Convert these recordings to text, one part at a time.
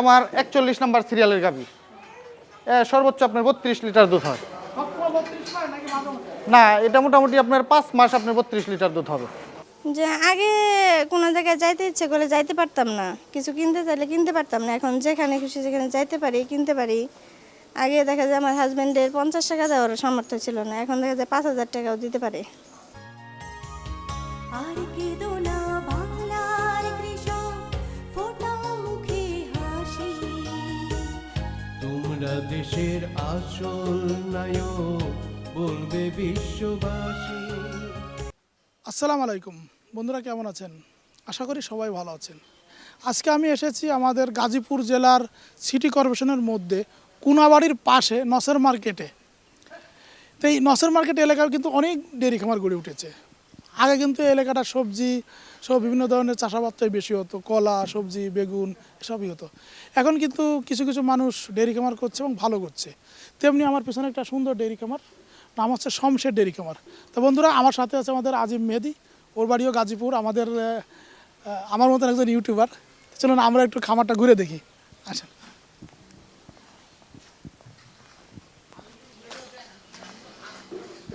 আমার 41 নাম্বার সিরিয়ালের গাভী, সর্বোচ্চ আপনার 32 লিটার দুধ হয়। না, এটা মোটামুটি আপনার 5 মাস আপনার 32 লিটার দুধ হবে। যে আগে কোনো জায়গায় যাইতে ইচ্ছে করে যাইতে পারতাম না, কিছু কিনতে চাইলে কিনতে পারতাম না। এখন যেখানে খুশি যেখানে যাইতে পারি, কিনতে পারি। আগে দেখা যায় আমার হাজব্যান্ডের 50 টাকা দেওয়ার সামর্থ্য ছিল না, এখন দেখা যায় 5000 টাকাও দিতে পারে। তোমরা দেশের আসল নায়ক বলবে বিশ্ববাসী। আসসালামু আলাইকুম বন্ধুরা, কেমন আছেন? আশা করি সবাই ভালো আছেন। আজকে আমি এসেছি আমাদের গাজীপুর জেলার সিটি কর্পোরেশনের মধ্যে কুনাবাড়ির পাশে নসের মার্কেটে। তো এই নসের মার্কেট এলাকায় কিন্তু অনেক ডেয়ারি খামার গড়ে উঠেছে। আগে কিন্তু এই এলাকাটা সবজি সব বিভিন্ন ধরনের চাষাবাদটাই বেশি হতো, কলা, সবজি, বেগুন এসবই হতো। এখন কিন্তু কিছু কিছু মানুষ ডেয়ারি খামার করছে এবং ভালো করছে। তেমনি আমার পেছনে একটা সুন্দর ডেয়ারি খামার, নাম হচ্ছে শমশের ডেয়ারি খামার। তো বন্ধুরা, আমার সাথে আছে আমাদের আজিম মেহেদি, ওর বাড়িও গাজীপুর, আমার মতন একজন ইউটিউবার। চলুন আমরা একটু খামারটা ঘুরে দেখি, আসেন।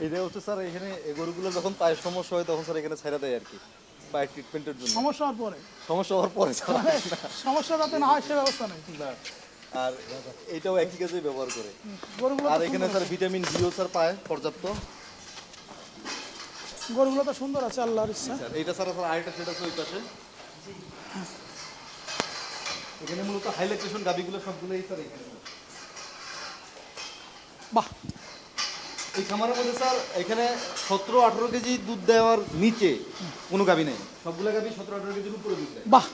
এইটা হচ্ছে স্যার, এখানে গরুগুলো যখন পায়ের সমস্যা হয় তখন স্যার এখানে ছেড়ে দেয় আর কি, পায়ের ট্রিটমেন্টের জন্য। সমস্যা হওয়ার পরে সমস্যা যাতে না হয় সে ব্যবস্থা নেই না। আর এইটাও একই কাজেই ব্যবহার করে। আর এখানে স্যার ভিটামিন ডিও স্যার পায় পর্যাপ্ত। গরুগুলো তো সুন্দর আছে আল্লাহর ইচ্ছা। এইটা স্যার আরেকটা সেট আছে ওই পাশে। এখানে মূলত হাইলাইটেশন গাবিগুলো সবগুলোই স্যার এখানে। বাহ, এই খামারের মধ্যে স্যার এখানে 17-18 কেজি দুধ দেওয়ার নিচে কোনো গাবি নেই, সবগুলো গাবি 17-18 কেজির উপরে দুধ দেয়। বাহ,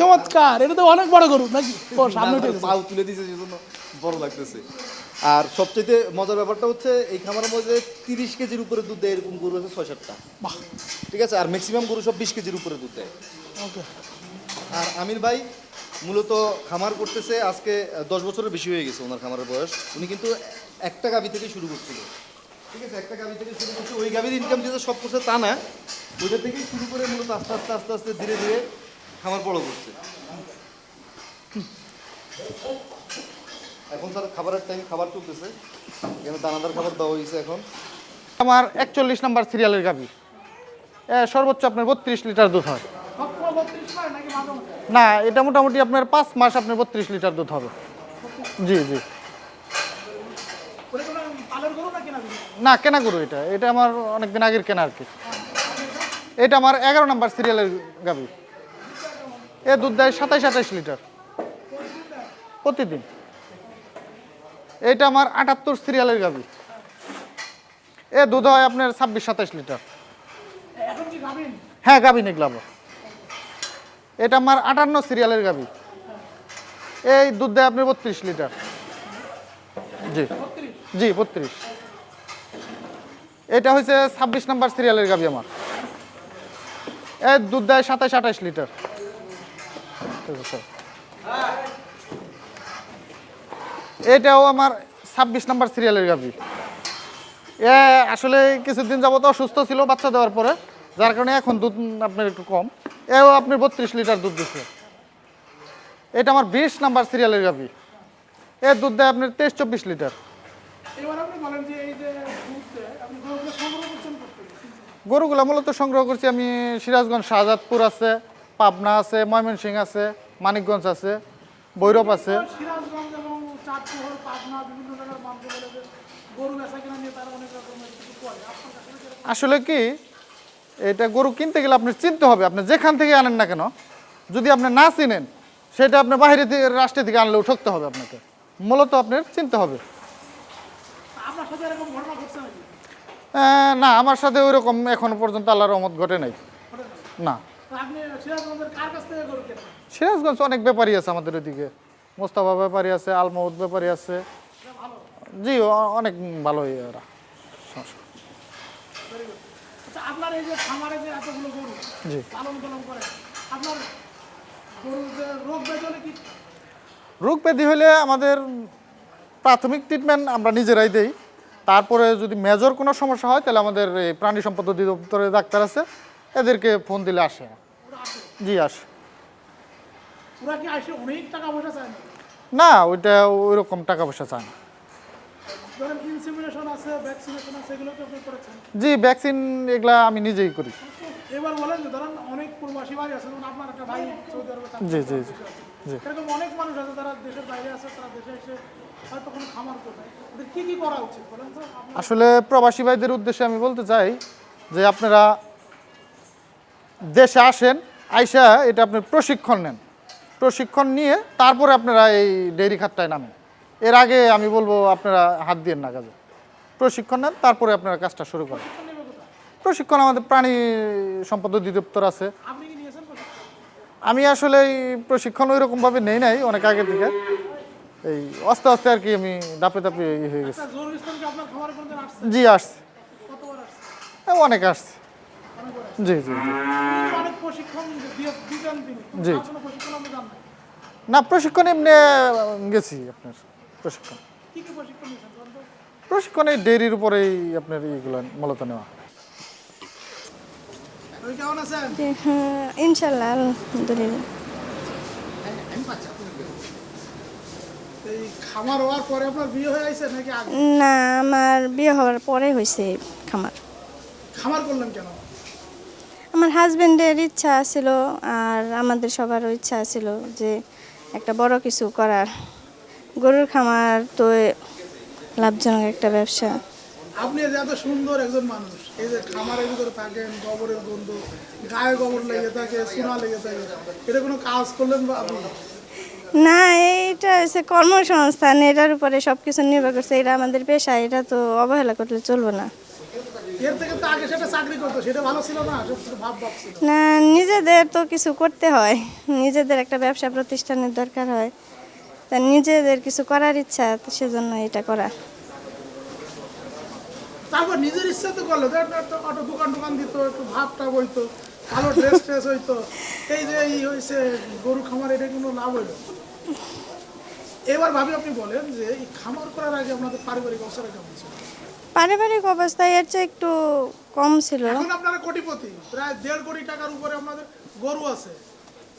চমৎকার! এটা তো অনেক বড় গরু নাকি? সামনে পাও তুলে দিয়েছে সেজন্য বড় লাগতেছে। আর সবচেয়ে মজার ব্যাপারটা হচ্ছে এই খামারের মধ্যে 30 কেজির উপরে দুধ দেয় এরকম গরু আছে 6-7টা। বাহ, ঠিক আছে। আর ম্যাক্সিমাম গরু সব 20 কেজির উপরে দুধ দেয়। ওকে। আর আমির ভাই মূলত খামার করতেছে আজকে 10 বছরের বেশি হয়ে গেছে ওনার খামারের বয়স। উনি কিন্তু একটা গাভি থেকে শুরু করছিল। ঠিক আছে, একটা গাভি থেকে শুরু করছে। ওই গাভির ইনকাম যেটা সব করছে তা না, ওইটা থেকেই শুরু করে মূলত আস্তে আস্তে আস্তে আস্তে ধীরে ধীরে খামার বড় করছে। এখন স্যার খাবারের টাইম, খাবার চলতেছে। এখানে দানাদার খাবার দেওয়া হয়েছে এখন। আমার 41 নাম্বার সিরিয়ালের গাভী, সর্বোচ্চ আপনার 32 লিটার দুধ হয়। না, এটা মোটামুটি আপনার 5 মাস আপনার 32 লিটার দুধ হবে। জি জি। না, কেনা গরু। এটা আমার অনেকদিন আগের কেনা আর কি। এটা আমার 11 নাম্বার সিরিয়ালের গাভী। এ দুধ দেয় 27-28 লিটার প্রতিদিন। এটা আমার 78 সিরিয়ালের গাভী। এ দুধ হয় আপনার 26-27 লিটার। হ্যাঁ, গাভী নিগলাম। এটা আমার 58 সিরিয়ালের গাভী। এই দুধ দেয় আপনার 32 লিটার। জি জি, 32। এটা হচ্ছে 26 নাম্বার সিরিয়ালের গাভী আমার। এর দুধ দেয় 27-28 লিটার। এটাও আমার 26 নাম্বার সিরিয়ালের গাভী। এ আসলে কিছুদিন যাবত অসুস্থ ছিল বাচ্চা দেওয়ার পরে, যার কারণে এখন দুধ আপনার একটু কম। এও আপনি 32 লিটার দুধ দিচ্ছে। এটা আমার 20 নাম্বার সিরিয়ালের গাভী। এর দুধ দেয় আপনার 23-24 লিটার। গরুগুলো মূলত সংগ্রহ করছি আমি সিরাজগঞ্জ, শাহজাদপুর আছে, পাবনা আছে, ময়মনসিংহ আছে, মানিকগঞ্জ আছে, ভৈরব আছে। আসলে কি, এটা গরু কিনতে গেলে আপনি চিনতে হবে। আপনি যেখান থেকে আনেন না কেন, যদি আপনি না চিনেন, সেটা আপনি বাইরে থেকে, রাষ্ট্র থেকে আনলেও ঠকতে হবে আপনাকে। মূলত আপনার চিনতে হবে। না, আমার সাথে ওই রকম এখনো পর্যন্ত আল্লাহর রহমত ঘটে নাই। না, সিরাজগঞ্জ অনেক ব্যাপারী আছে আমাদের ওইদিকে। মোস্তফা ব্যাপারী আছে, আলমাউদ ব্যাপারী আছে। জি, অনেক ভালোই ওরা। জি, রোগ ব্যাধি হলে আমাদের প্রাথমিক ট্রিটমেন্ট আমরা নিজেরাই দেই। তারপরে যদি মেজর কোনো সমস্যা হয় তাহলে আমাদের এই প্রাণী সম্পদ অধিদপ্তরের ডাক্তার আছে, এদেরকে ফোন দিলে আসে। জি, আসে। ওরা কি আসে অনেক টাকা পয়সা চায় না? না, ওইটা ওইরকম টাকা পয়সা চায় না। ধরেন ইনসেমিনেশন আছে, ভ্যাকসিনেশন আছে, এগুলো কি আপনি করেছেন? জি, ভ্যাকসিন এগুলা আমি নিজেই করি। এবার বলেন যে ধরেন অনেক প্রবাসী ভাই আছে, যেমন আপনার একটা ভাই সৌদি আরবে চাকরি জি করে, জি জি দেশে আছে। জি। এরকম অনেক মানুষ আছে যারা দেশের বাইরে আছে, তারা দেশে এসে হয়তো কোনো খামার করবে, ওদের কি কি করা উচিত বলেন তো? আসলে প্রবাসী ভাইদের উদ্দেশ্যে আমি বলতে চাই যে আপনারা দেশে আসেন, আইসা এটা আপনি প্রশিক্ষণ নেন, প্রশিক্ষণ নিয়ে তারপরে আপনারা এই ডেইরি খাতটায় নামেন। এর আগে আমি বলবো আপনারা হাত দিয়ে না কাজে, প্রশিক্ষণ নেন তারপরে আপনারা কাজটা শুরু করেন। প্রশিক্ষণ আমাদের প্রাণী সম্পদ অধিদপ্তর আছে। আপনি কি নিয়েছেন প্রশিক্ষণ? আমি আসলে এই প্রশিক্ষণ ওই রকমভাবে নেই নাই অনেক আগে থেকে, এই আস্তে আস্তে আর কি আমি ধাপে ধাপে হয়ে গেছে। জরুরি স্থান কি আপনার খামারে কোনদিন আসছে? জি আসছে, কতবার আসছে? অনেক আসছে। অনেকবার আসছে। জি জি জি। তিনি তো অনেক প্রশিক্ষণ দিতেন তিনি, জি। আর কোনো প্রশিক্ষণ আপনি জান নাই? না, প্রশিক্ষণ এমনি গেছি আপনার প্রশিক্ষণ। কি কি প্রশিক্ষণ নিয়েছেন বলেন তো? প্রশিক্ষণ এই ডেইরির উপরেই আপনার এইগুলো মূলত নেওয়া। আপনি কেমন আছেন? হ্যাঁ, ইনশাল্লাহ আলহামদুলিল্লাহ। এই খামার হওয়ার পরে আপনার বিয়ে হয়ে আছে নাকি আগে? না, আমার বিয়ে হওয়ার পরে হয়েছে খামার। খামার করলেন কেন? আমার হাজবেন্ডের ইচ্ছা ছিল আর আমাদের সবারও ইচ্ছা ছিল যে একটা বড় কিছু করার। গরুর খামার তো লাভজনক একটা ব্যবসা। আপনি যে এত সুন্দর একজন মানুষ, এই যে খামারের ভিতরে থাকেন, গোবরের গন্ধ, গায়ে গোবর লেগে থাকে, সোনা লেগে থাকে, এটা কোনো কাজ করলেন বা আপনি? না, এইটা হচ্ছে কর্মসংস্থান, এটার উপরে সব কিছু নির্ভর করছে, এটা আমাদের পেশা, এটা তো অবহেলা করলে চলবে না। এর থেকে তো আগে সেটা চাকরি করতো, সেটা ভালো ছিল না? সব কিছু ভাব ছিল। না, নিজেদের তো কিছু করতে হয়, নিজেদের একটা ব্যবসা প্রতিষ্ঠানের দরকার হয়, তা নিজেদের কিছু করার ইচ্ছা, তো সেজন্য এটা করা। তারপর নিজের ইচ্ছা তো করলো, একটা অটো দোকান টোকান দিত, একটু ভাবটা বইতো, ভালো ড্রেস ট্রেস হইতো, এই যে এই হয়েছে গরু খামার, এটা কোনো লাভ হইলো? এবার ভাবি আপনি বলেন যে এই খামার করার আগে আপনাদের পারিবারিক অবস্থাটা কেমন ছিল? পারিবারিক অবস্থা এর চেয়ে একটু কম ছিল। এখন আপনারা কোটিপতি, প্রায় 1.5 কোটি টাকার উপরে আপনাদের গরু আছে,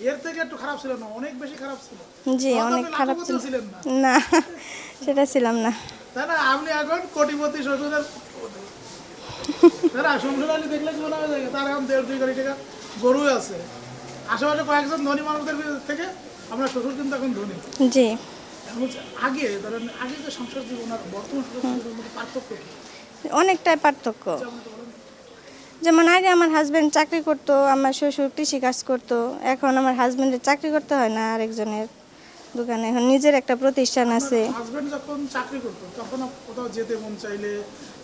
এর থেকে একটু খারাপ ছিল না? অনেক বেশি খারাপ ছিল। জি, তখন অনেক আপনি খারাপ লাখপতিও ছিল। ছিলেন না, না, সেটা ছিলাম না। তাই না? আপনি এখন কোটিপতি, শ্বশুরের তাই না? শ্বশুর আলী দেখলে কি মনে হয় যায় তার এখন 1.5-2 কোটি টাকা গরু আছে। আশেপাশে কয়েকজন ধনী মানুষদের থেকে আপনার শ্বশুর কিন্তু এখন ধনী। জি, এখন হচ্ছে আগে ধরেন, আগে যে সংসার জীবন আর বর্তমান সংসার জীবনের মধ্যে পার্থক্য কি? অনেকটাই পার্থক্য। যেমন আগে আমার হাজবেন্ড চাকরি করতো, আমার শ্বশুর কৃষি কাজ করতো, এখন আমার হাজবেন্ডের চাকরি করতে হয় না আরেকজনের দোকানে, এখন নিজের একটা প্রতিষ্ঠান আছে। হাজবেন্ড যখন চাকরি করতো তখন কোথাও যেতে মন চাইলে,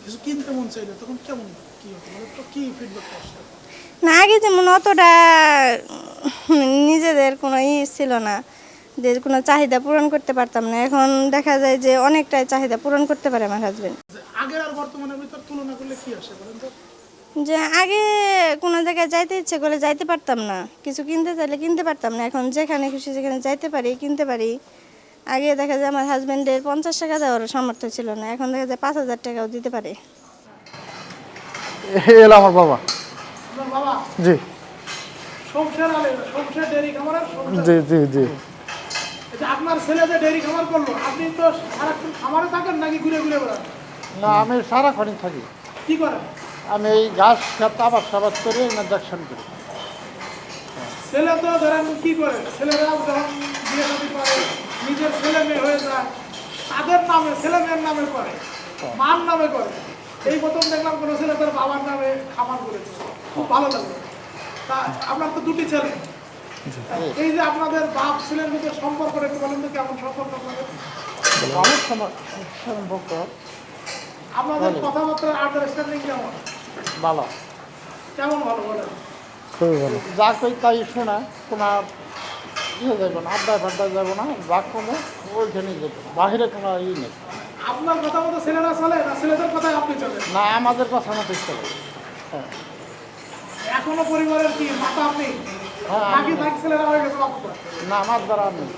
কিছু কিনতে মন চাইলে, তখন কেমন কি হতো, মানে তো কি ফিডব্যাক আসতো? না, আগে যেমন অতটা নিজেদের কোনো ছিল না, যে কোনো চাহিদা পূরণ করতে পারতাম না, এখন দেখা যায় যে অনেকটাই চাহিদা পূরণ করতে পারে আমার হাজবেন্ড। আগের আর বর্তমানের ভিতর তুলনা করলে কি আসে বলেন তো? যে আগে কোনো জায়গায় যাইতে ইচ্ছে করলে যাইতে পারতাম না, কিছু কিনতে চাইলে কিনতে পারতাম না, এখন যেখানে খুশি যেখানে যাইতে পারি, কিনতে পারি। আগে দেখা যায় আমার হাজবেন্ডের 50 টাকা দেওয়ার সামর্থ্য ছিল না, এখন দেখা যায় 5,000 টাকাও দিতে পারে। এলো আমার বাবা। আপনার বাবা জি সংসার আলে, সংসার ডেয়ারি খামারের সংসার। জি জি জি। এই যে আপনার ছেলে যে ডেয়ারি খামার করলো, আপনি তো সারাক্ষণ খামারে থাকেন নাকি ঘুরে ঘুরে বেড়ান? না, আমি সারাক্ষণই থাকি। কি করেন? আমি এই ঘাস খেত আবাদ সাবাদ করে ইনজেকশন করি। ছেলে তো ধরেন কি করে, ছেলেরা যখন বিয়ে শাদী করে, নিজের ছেলে মেয়ে হয়ে যায়, তাদের নামে, ছেলে মেয়ের নামে করে, মার নামে করে। এই প্রথম দেখলাম কোনো ছেলে তার বাবার নামে খামার করেছে, খুব ভালো লাগলো। তা আপনার তো দুটি ছেলে, এই যে আপনাদের বাপ ছেলের মধ্যে সম্পর্কটা একটু বলেন তো, কেমন সম্পর্ক আপনাদের? অনেক সম্পর্ক আপনাদের কথাবার্তার আন্ডারস্ট্যান্ডিং কেমন? ভালো, কেমন ভালো বলেন? খুবই ভালো। যা কই তাই শোনা, কোনো ইয়ে যাবো না, আড্ডায় ফাড্ডায় যাবো না, যা কমে ওইখানেই যাবো, বাহিরে কোনো ই নেই। আপনার কথা মতো ছেলেরা চলে না ছেলেদের কথাই আপনি চলেন? না, আমাদের কথা মতো চলে। হ্যাঁ এখনো পরিবারের কি মাতা আপনি? হ্যাঁ, নাকি তার ছেলেরা হয়ে গেছে বাপ? না, আমার দ্বারা নেই।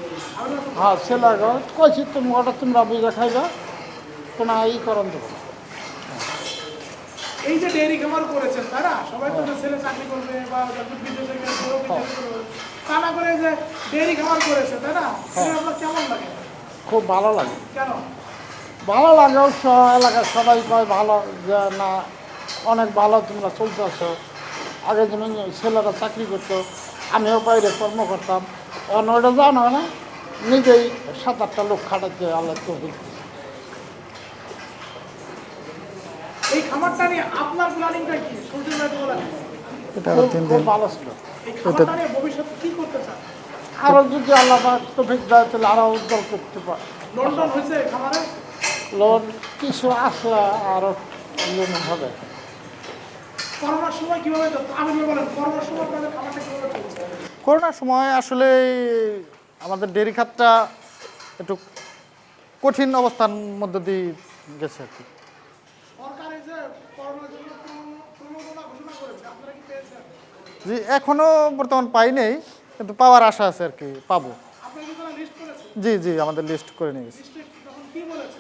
হ্যাঁ, ছেলে কইছি তুমি ওটা তোমরা বুঝে খাইবা, কোনো ই করন দেবো না। এই যে ডেয়ারি খামার করেছেন, তারা সবাই তো ছেলে চাকরি করবে বা বিদেশে গেলে তা না করে এই যে ডেইরি খামার করেছে, তাই না? এটা আপনার কেমন লাগে? খুব ভালো লাগে। কেন? ভালো লাগে অবশ্য, এলাকার সবাই কয় ভালো, যে না অনেক ভালো তোমরা চলতেছ। আগে যেমন ছেলেরা চাকরি করতো, আমিও বাইরে কর্ম করতাম, এখন ওটা জানো না, নিজেই 7-8টা লোক খাটাতে আল্লাহ তৌফিক দিয়েছে। এই খামারটা নিয়ে আপনার প্ল্যানিংটা কি? শ্বশুর ভাই বলেন। খুব ভালো ছিল। এই খামারটা নিয়ে ভবিষ্যতে কি করতে চান? আরও যদি আল্লাহ পাক তৌফিক দেয় তাহলে আরও উজ্জ্বল করতে পারে। লন্ডন হয়েছে খামারে? লোন কিছু আছে, আরও লোন হবে। করোনার সময় কিভাবে চলতো? আমি বলেন, করোনার সময় আপনাদের খামারটা কিভাবে চলছে? করোনার সময় আসলে আমাদের ডেয়ারি খাতটা একটু কঠিন অবস্থার মধ্যে দিয়ে গেছে আর কি। সরকার এই যে করোনার জন্য প্রণোদনা ঘোষণা করেছে, আপনারা কি পেয়েছেন? জি, এখনও বর্তমান পাই নেই, কিন্তু পাওয়ার আশা আছে আর কি, পাবো। আপনারা কি কোনো লিস্ট করেছেন? জি জি, আমাদের লিস্ট করে নিয়ে গেছি। লিস্টে তখন কি বলেছে?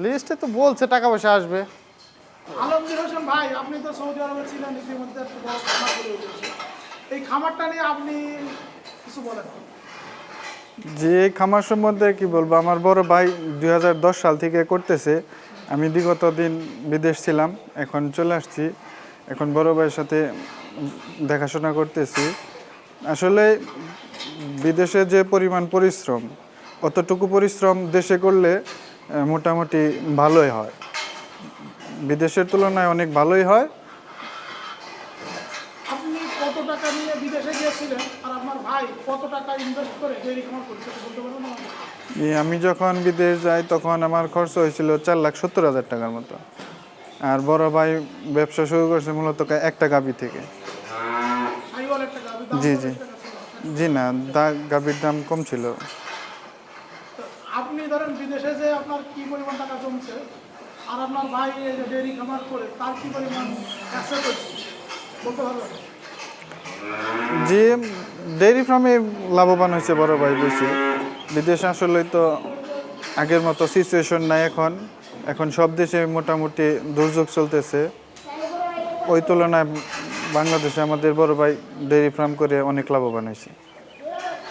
লিস্টে তো বলছে টাকা পয়সা আসবে। আলমগীর হোসেন ভাই, আপনি তো সৌদি আরবে ছিলেন, ইতিমধ্যে একটা বড় খামার করে উঠেছে। এই খামারটা নিয়ে আপনি কিছু বলেন। যে এই খামার সম্বন্ধে কি বলবো, আমার বড় ভাই 2010 সাল থেকে করতেছে। আমি বিগত দিন বিদেশ ছিলাম, এখন চলে আসছি, এখন বড় ভাইয়ের সাথে দেখাশোনা করতেছি। আসলে বিদেশে যে পরিমাণ পরিশ্রম, অতটুকু পরিশ্রম দেশে করলে মোটামুটি ভালোই হয়, বিদেশের তুলনায় অনেক ভালোই হয়। আপনি কত টাকা নিয়ে বিদেশে গিয়েছিলেন আর আপনার ভাই কত টাকা ইনভেস্ট করে ডেইরি খামার করছে বলতে পারবেন আমাকে? আমি যখন বিদেশ যাই তখন আমার খরচ হয়েছিল 4,70,000 টাকার মতো। আর বড় ভাই ব্যবসা শুরু করছে মূলত একটা গাভী থেকে। সাইওয়াল একটা গাভীর দাম জি কত জি টাকা ছিল? জি না, গাভীর দাম কম ছিল। তো আপনি ধরেন বিদেশে যে আপনার কি পরিমাণ টাকা জমছে আর আপনার ভাই এই যে ডেইরি খামার করে তার কি পরিমাণ অ্যাসেট হচ্ছে বলতে পারবেন? যে ডেইরি ফার্মে লাভবান হয়েছে বড় ভাই বেশি। বিদেশে আসলে তো আগের মতো সিচুয়েশন নাই এখন, এখন সব দেশে মোটামুটি দুর্যোগ চলতেছে। ওই তুলনায় বাংলাদেশে আমাদের বড় ভাই ডেইরি ফার্ম করে অনেক লাভবান হয়েছে।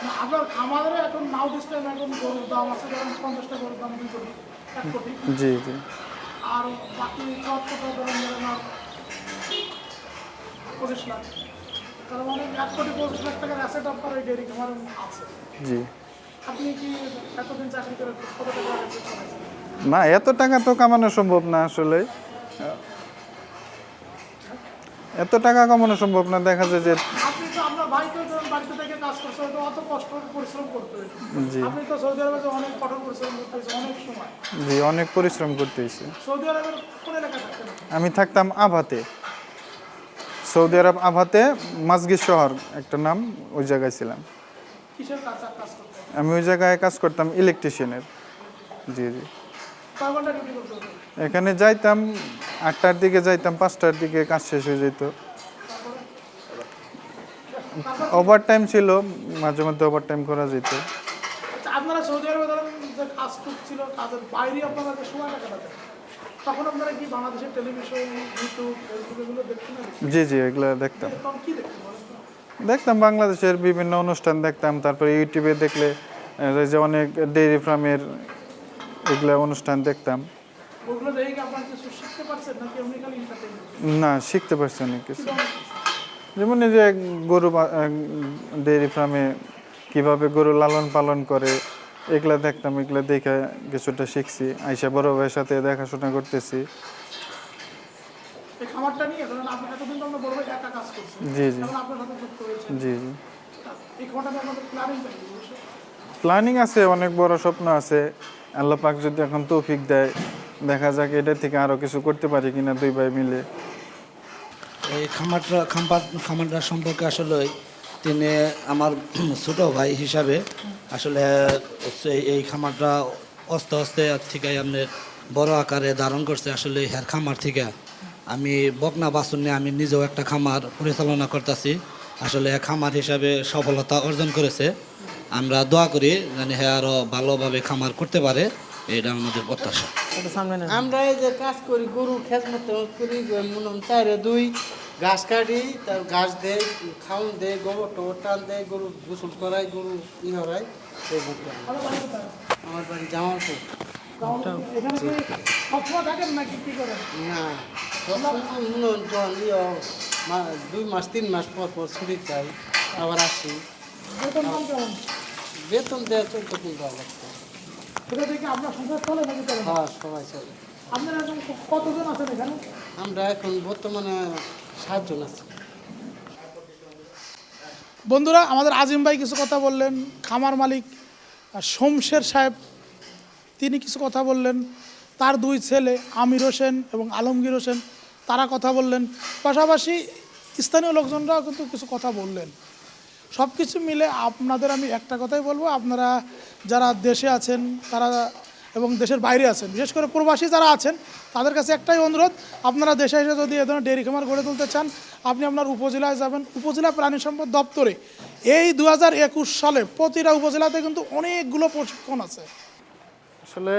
না, আপনার খামারে এখন নাও দিস টাইম এখন গরুর দাম আছে ধরেন 50টা গরুর দাম 2 কোটি 1 কোটি, জি জি আর বাকি 74টা ধরেন আর 25 লাখ, তার মানে 1 কোটি 25 লাখ টাকার অ্যাসেট আপনার ওই ডেইরি খামারে আছে। জি। আপনি কি এতদিন চাকরি করে কত টাকা asset করেছেন? না, এত টাকা তো কামানো সম্ভব না আসলে, এত টাকা কামানো সম্ভব না। দেখা যায় যে আপনি তো আপনার ভাইকে ধরুন বাড়িতে থেকে কাজ করছে, হয়তো অত কষ্ট পরিশ্রম করতে হয়েছে। জি আপনি তো সৌদি আরবে যে অনেক কঠোর পরিশ্রম করতে হয়েছে অনেক সময়। জি অনেক পরিশ্রম করতে হয়েছে। সৌদি আরবের কোন এলাকায় থাকতেন? আমি থাকতাম আভাতে, সৌদি আরব আভাতে, মাজগির শহর একটা নাম, ওই জায়গায় ছিলাম। কিসের কাজ করতেন? আমি ওই জায়গায় কাজ করতাম ইলেকট্রিশিয়ানের। জি জি। কয় ঘন্টা ডিউটি করতে হতো? এখানে যাইতাম 8টার দিকে, যাইতাম 5টার দিকে, কাজ শেষ হয়ে যেত। ওভার টাইম ছিল, মাঝে মধ্যে ওভার টাইম করা যেত। আচ্ছা, আপনারা সৌদি আরবে ধরেন যে কাজ করছিল, কাজের বাইরে আপনারা যে সময়টা কাটাতেন, তখন আপনারা কি বাংলাদেশের টেলিভিশন, ইউটিউব, ফেসবুক এগুলো দেখতেন না? জি জি, এগুলো দেখতাম। তখন কি দেখতেন বলেন তো? দেখতাম বাংলাদেশের বিভিন্ন অনুষ্ঠান দেখতাম, তারপরে ইউটিউবে দেখলে এই যে অনেক ডেইরি ফার্মের এগুলা অনুষ্ঠান দেখতাম। ওগুলো দেখে কি আপনারা কিছু শিখতে পারছেন নাকি এমনি খালি এন্টারটেইনমেন্ট? না, শিখতে পারছি অনেক কিছু। যেমন এই যে গরু ডেইরি ফার্মে কীভাবে গরু লালন পালন করে এগুলা দেখতাম, এগুলা দেখে কিছুটা শিখছি। আইসা বড় ভাইয়ের সাথে দেখাশোনা করতেছি। এই খামারটা নিয়ে ধরেন আপনি এতদিন তো আমরা বড় ভাই একা কাজ করছেন, জি জি এখন আপনার সাথে যুক্ত হয়েছে। জি জি। এই খামারটা নিয়ে আপনাদের প্ল্যানিং কি? প্ল্যানিং আছে, অনেক বড় স্বপ্ন আছে। আল্লাহ পাক যদি এখন তৌফিক দেয়, দেখা যাক এটা থেকে আরও কিছু করতে পারি কিনা দুই ভাই মিলে। এই খামারটা সম্পর্কে আসলে তিনি আমার ছোট ভাই হিসাবে আসলে এই খামারটা আস্তে আস্তে থেকে আপনার বড় আকারে ধারণ করছে। আসলে হ্যার খামার থেকে আমি বকনা বাছুর নিয়ে আমি নিজেও একটা খামার পরিচালনা করতেছি। আসলে খামার হিসাবে সফলতা অর্জন করেছে। আমরা দোয়া করি জানি হ্যাঁ আরও ভালোভাবে খামার করতে পারে, এটা আমাদের প্রত্যাশা। আমরা এই যে কাজ করি, গরু খেজমত করি, মনে 4-2 ঘাস কাটি, তার ঘাস দেয়, খাওয়ান দেয়, গোবর টোবর টান দেয়, গরু গোসল করায়, গরু হরায়, এই বুঝতে আমার বাড়ি জামালপুর। এখানে কি সবসময় থাকেন নাকি কি করেন? না, সবসময় মনে 2 মাস 3 মাস পর পর ছুটি চাই, আবার আসি। বেতন পান কেমন? বেতন দেওয়া 14 টাকা লাগতো। সেটা থেকে আপনার সংসার চলে নাকি চলে না? হ্যাঁ, সবাই চলে। আপনারা এখন কতজন আছেন এখানে? আমরা এখন বর্তমানে 7 জন আছি। বন্ধুরা, আমাদের আজিম ভাই কিছু কথা বললেন, খামার মালিক শমশের সাহেব তিনি কিছু কথা বললেন, তার 2 ছেলে আমির হোসেন এবং আলমগীর হোসেন তারা কথা বললেন, পাশাপাশি স্থানীয় লোকজনরাও কিন্তু কিছু কথা বললেন। সব কিছু মিলে আপনাদের আমি একটা কথাই বলবো, আপনারা যারা দেশে আছেন তারা এবং দেশের বাইরে আছেন, বিশেষ করে প্রবাসী যারা আছেন তাদের কাছে একটাই অনুরোধ, আপনারা দেশে এসে যদি এ ধরনের ডেয়ারি খামার গড়ে তুলতে চান, আপনি আপনার উপজেলায় যাবেন, উপজেলা প্রাণী সম্পদ দপ্তরে এই 2021 সালে প্রতিটা উপজেলাতে কিন্তু অনেকগুলো প্রশিক্ষণ আছে। আসলে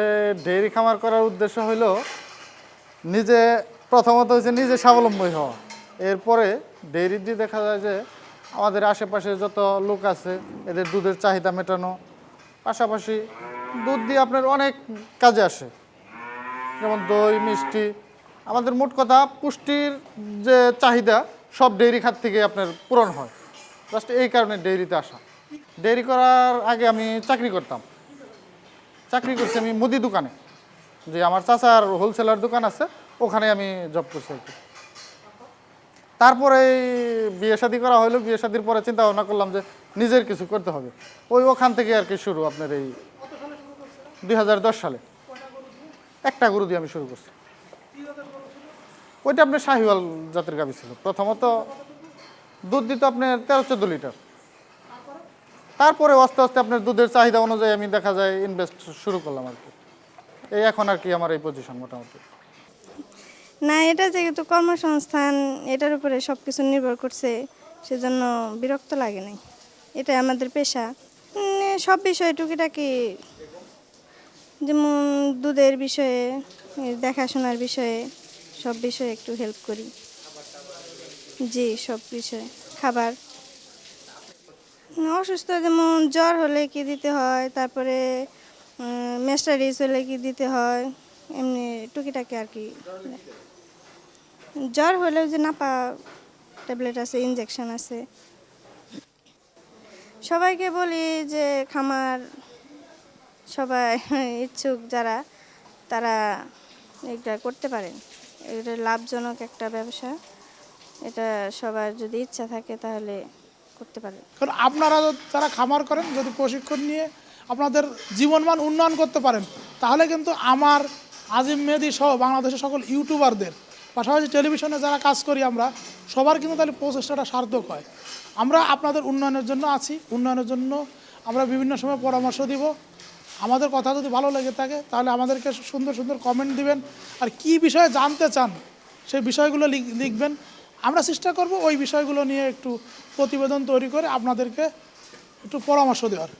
ডেইরি খামার করার উদ্দেশ্য হলো নিজে প্রথমত হচ্ছে নিজে স্বাবলম্বী হওয়া। এরপরে ডেইরি দিয়ে দেখা যায় যে আমাদের আশেপাশে যত লোক আছে এদের দুধের চাহিদা মেটানো, পাশাপাশি দুধ দিয়ে আপনার অনেক কাজে আসে, যেমন দই মিষ্টি। আমাদের মোট কথা পুষ্টির যে চাহিদা সব ডেইরি খাত থেকে আপনার পূরণ হয়। জাস্ট এই কারণে ডেইরিতে আসা। ডেইরি করার আগে আমি চাকরি করতাম, চাকরি করছি আমি মুদি দোকানে, যে আমার চাচার হোলসেলার দোকান আছে ওখানে আমি জব করছি আর কি। তারপরে বিয়ে শাদী করা হলো, বিয়ে শাদীর পরে চিন্তা ভাবনা করলাম যে নিজের কিছু করতে হবে, ওখান থেকে আর কি শুরু। আপনার এই 2010 সালে একটা গরু দিয়ে আমি শুরু করছি। ওইটা আপনার শাহিওয়াল জাতের গাভী ছিল। প্রথমত দুধ দিত আপনার 13-14 লিটার। তারপরে আস্তে আস্তে আপনার দুধের চাহিদা অনুযায়ী আমি দেখা যায় ইনভেস্ট শুরু করলাম আর কি। এই এখন আর কি আমার এই পজিশন মোটামুটি। না, এটা যেহেতু কর্মসংস্থান, এটার উপরে সব কিছু নির্ভর করছে, সেজন্য বিরক্ত লাগে নাই। এটা আমাদের পেশা। সব বিষয়ে টুকিটাকি, যেমন দুধের বিষয়ে, দেখাশোনার বিষয়ে, সব বিষয়ে একটু হেল্প করি। জি, সব বিষয়ে। খাবার অসুস্থ, যেমন জ্বর হলে কি দিতে হয়, তারপরে মেস্টারিস হলে কি দিতে হয়, এমনি টুকিটাকি আর কি। জ্বর হলেও যে নাপা ট্যাবলেট আছে, ইনজেকশন আছে। সবাইকে বলি যে খামার সবাই ইচ্ছুক যারা, তারা এটা করতে পারেন। এটা লাভজনক একটা ব্যবসা, এটা সবার যদি ইচ্ছা থাকে তাহলে করতে পারেন। কারণ আপনারা যারা খামার করেন, যদি প্রশিক্ষণ নিয়ে আপনাদের জীবনমান উন্নয়ন করতে পারেন, তাহলে কিন্তু আমার আজিম মেহেদী সহ বাংলাদেশের সকল ইউটিউবারদের, পাশাপাশি টেলিভিশনে যারা কাজ করি আমরা সবার কিন্তু তাহলে প্রচেষ্টাটা সার্থক হয়। আমরা আপনাদের উন্নয়নের জন্য আছি, উন্নয়নের জন্য আমরা বিভিন্ন সময় পরামর্শ দিব। আমাদের কথা যদি ভালো লেগে থাকে তাহলে আমাদেরকে সুন্দর সুন্দর কমেন্ট দিবেন, আর কি বিষয়ে জানতে চান সেই বিষয়গুলো লিখবেন। আমরা চেষ্টা করব ওই বিষয়গুলো নিয়ে একটু প্রতিবেদন তৈরি করে আপনাদেরকে একটু পরামর্শ দেওয়ার।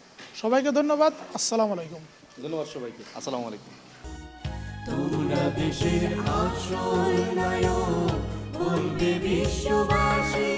সবাইকে ধন্যবাদ। আসসালামু আলাইকুম। ধন্যবাদ সবাইকে। আসসালামু আলাইকুম। তোমরা দেশের আসল নায়ক, বলবে বিশ্ববাসী।